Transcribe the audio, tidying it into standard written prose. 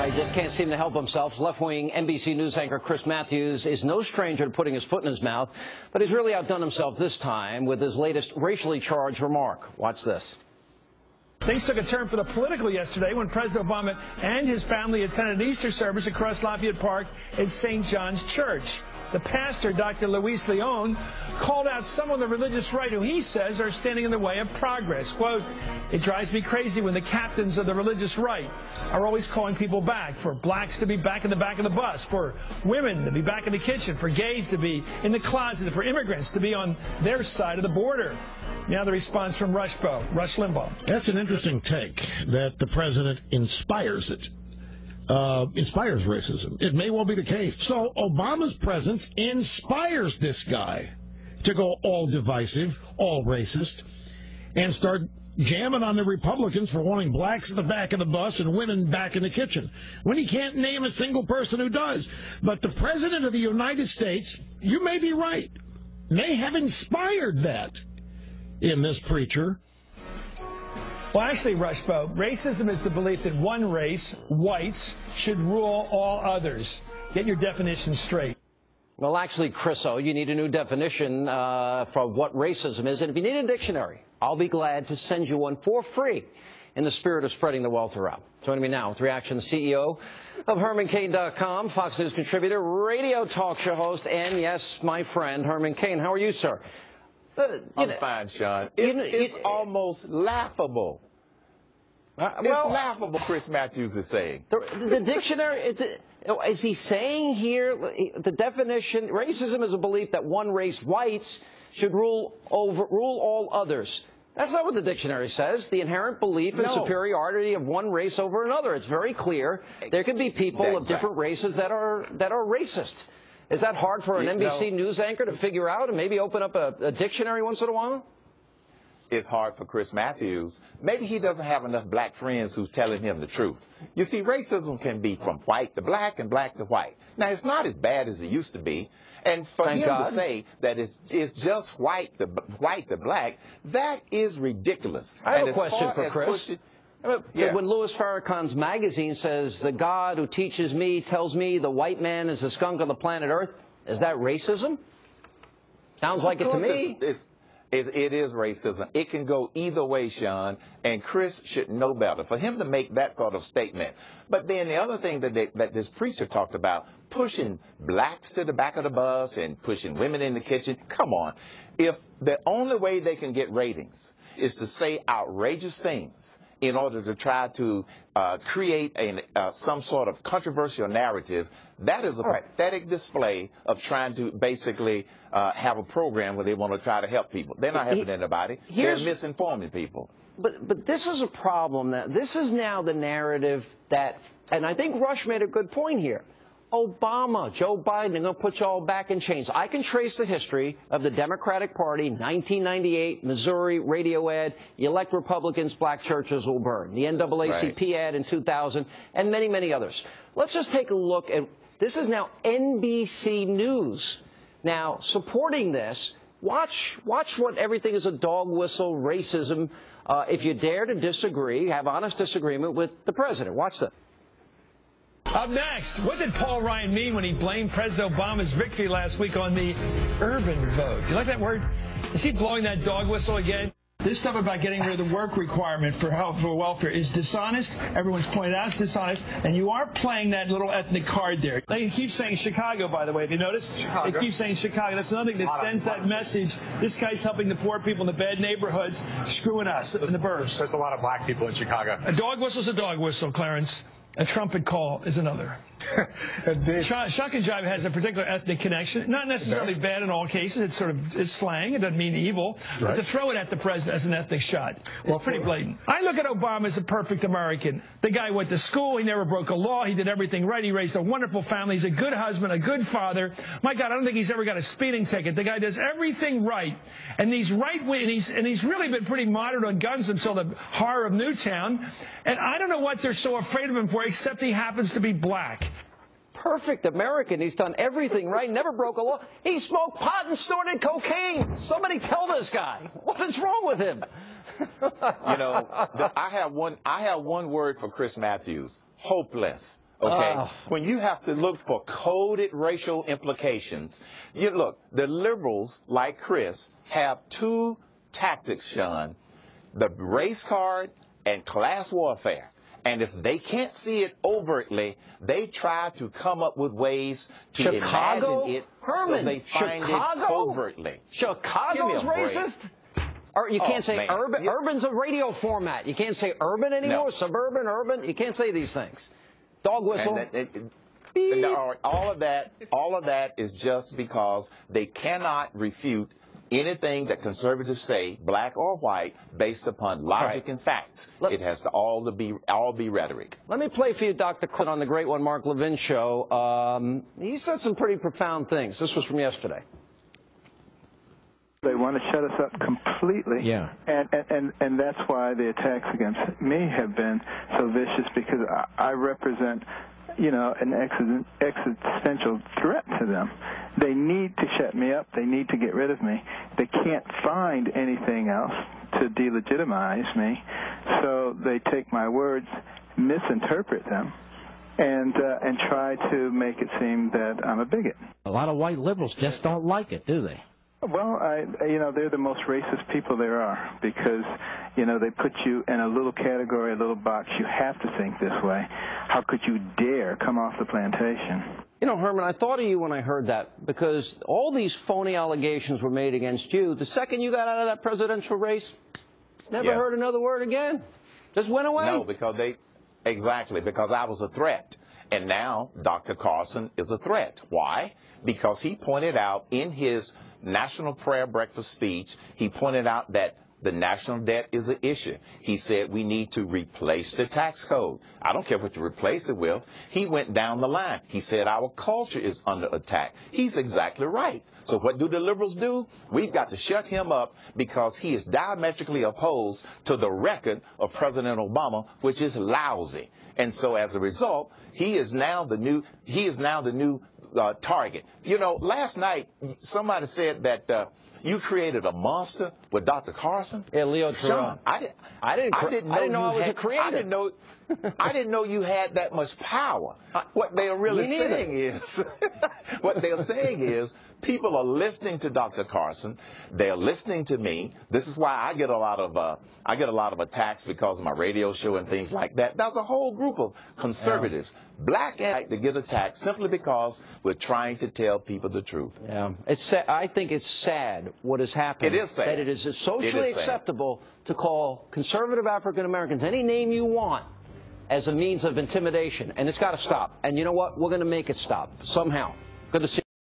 He just can't seem to help himself. Left-wing NBC News anchor Chris Matthews is no stranger to putting his foot in his mouth, but he's really outdone himself this time with his latest racially charged remark. Watch this. Things took a turn for the political yesterday when President Obama and his family attended an Easter service across Lafayette Park at St. John's Church. The pastor, Dr. Louis Farrakhan, called out some on the religious right who he says are standing in the way of progress. Quote, "It drives me crazy when the captains of the religious right are always calling people back, for blacks to be back in the back of the bus, for women to be back in the kitchen, for gays to be in the closet, for immigrants to be on their side of the border." Now the response from Rushbo, Rush Limbaugh. That's an interesting take, that the president inspires it. Inspires racism. It may well be the case. So Obama's presence inspires this guy to go all divisive, all racist, and start jamming on the Republicans for wanting blacks in the back of the bus and women back in the kitchen, when he can't name a single person who does. But the president of the United States, you may be right, may have inspired that in this preacher. Well, actually, Rushbo, racism is the belief that one race, whites, should rule all others. Get your definition straight. Well, actually, Chriso, you need a new definition for what racism is. And if you need a dictionary, I'll be glad to send you one for free in the spirit of spreading the wealth around. Joining me now with reaction, the CEO of HermanCain.com, Fox News contributor, radio talk show host, and, yes, my friend, Herman Cain. How are you, sir? I'm fine, Sean. It's almost laughable. It's laughable, Chris Matthews is saying. The dictionary, is he saying here, the definition, racism is a belief that one race, whites, should rule all others. That's not what the dictionary says. The inherent belief in superiority of one race over another. It's very clear. There could be people of different races that are racist. Is that hard for an NBC News anchor to figure out and maybe open up a dictionary once in a while? It's hard for Chris Matthews. Maybe he doesn't have enough black friends who's telling him the truth. You see, racism can be from white to black and black to white. Now, it's not as bad as it used to be. And for him to say that it's just white to black, that is ridiculous. I have a question for Chris. When Louis Farrakhan's magazine says, "The God who teaches me tells me the white man is the skunk on the planet Earth," is that racism? Sounds like it to me. It is racism. It can go either way, Sean, and Chris should know better for him to make that sort of statement. But then the other thing that this preacher talked about, pushing blacks to the back of the bus and pushing women in the kitchen, come on. If the only way they can get ratings is to say outrageous things in order to try to create some sort of controversial narrative, that is a pathetic display of trying to basically have a program where they want to try to help people. They're not helping anybody. They're misinforming people. But this is a problem. This is now the narrative that, and I think Rush made a good point here. Obama, Joe Biden, they're going to put you all back in chains. I can trace the history of the Democratic Party, 1998, Missouri, radio ad, you elect Republicans, black churches will burn. The NAACP ad in 2000, and many, many others. Let's just take a look at, this is now NBC News. Now, supporting this, watch what everything is a dog whistle, racism. If you dare to disagree, have honest disagreement with the president. Watch this. Up next, what did Paul Ryan mean when he blamed President Obama's victory last week on the urban vote? Do you like that word? Is he blowing that dog whistle again? This stuff about getting rid of the work requirement for health for welfare is dishonest. Everyone's pointed out it's dishonest, and you are playing that little ethnic card there. They keep saying Chicago, by the way. Have you noticed? Chicago. They keep saying Chicago. That's another thing that sends that message. This guy's helping the poor people in the bad neighborhoods, screwing us in the burbs. There's a lot of black people in Chicago. A dog whistle's a dog whistle, Clarence. A trumpet call is another. Shock and jive has a particular ethnic connection, not necessarily bad in all cases. It's slang. It doesn't mean evil. But to throw it at the president as an ethnic shot, well, pretty blatant. I look at Obama as a perfect American. The guy went to school. He never broke a law. He did everything right. He raised a wonderful family. He's a good husband, a good father. My God, I don't think he's ever got a speeding ticket. The guy does everything right. And these right-wing, and he's really been pretty moderate on guns until the horror of Newtown. And I don't know what they're so afraid of him for, except he happens to be black. Perfect American. He's done everything right, never broke a law. He smoked pot and snorted cocaine. Somebody tell this guy. What is wrong with him? You know, I have one word for Chris Matthews. Hopeless. Okay, when you have to look for coded racial implications, you look, the liberals, like Chris, have two tactics, Sean, the race card and class warfare. And if they can't see it overtly, they try to come up with ways to imagine it so they find it covertly. Chicago's racist? Or you can't say urban. Urban's a radio format. You can't say urban anymore. No. Suburban, urban. You can't say these things. Dog whistle. All of that is just because they cannot refute anything that conservatives say, black or white, based upon logic and facts. It has to all be rhetoric. Let me play for you Dr. Quinn on the great one Mark Levin's show. He said some pretty profound things. This was from yesterday. They want to shut us up completely. Yeah. And that's why the attacks against me have been so vicious, because I represent, you know, an existential threat to them. They need to shut me up. They need to get rid of me. They can't find anything else to delegitimize me, so they take my words, misinterpret them, and try to make it seem that I'm a bigot. A lot of white liberals just don't like it, do they? Well, you know, they're the most racist people there are, because, you know, they put you in a little category, a little box. You have to think this way. How could you dare come off the plantation? You know, Herman, I thought of you when I heard that, because all these phony allegations were made against you. The second you got out of that presidential race, never heard another word again. Just went away. No, because because I was a threat. And now Dr. Carson is a threat. Why? Because he pointed out in his National Prayer Breakfast speech, he pointed out that the national debt is an issue. He said we need to replace the tax code. I don't care what you replace it with. He went down the line. He said our culture is under attack. He's exactly right. So what do the liberals do? We've got to shut him up because he is diametrically opposed to the record of President Obama, which is lousy. And so as a result, he is now the new target. You know, last night somebody said that you created a monster with Dr. Carson. Yeah, Leo Sean, I didn't know I was a creator. I didn't know you had that much power. What they are really saying is, people are listening to Dr. Carson. They're listening to me. This is why I get a lot of attacks because of my radio show and things like that. There's a whole group of conservatives, black and white, that get attacked simply because we're trying to tell people the truth. Yeah, I think it's sad what has happened. It is sad. That it is socially acceptable to call conservative African Americans any name you want as a means of intimidation, and it's got to stop. And you know what? We're going to make it stop somehow. Good to see you.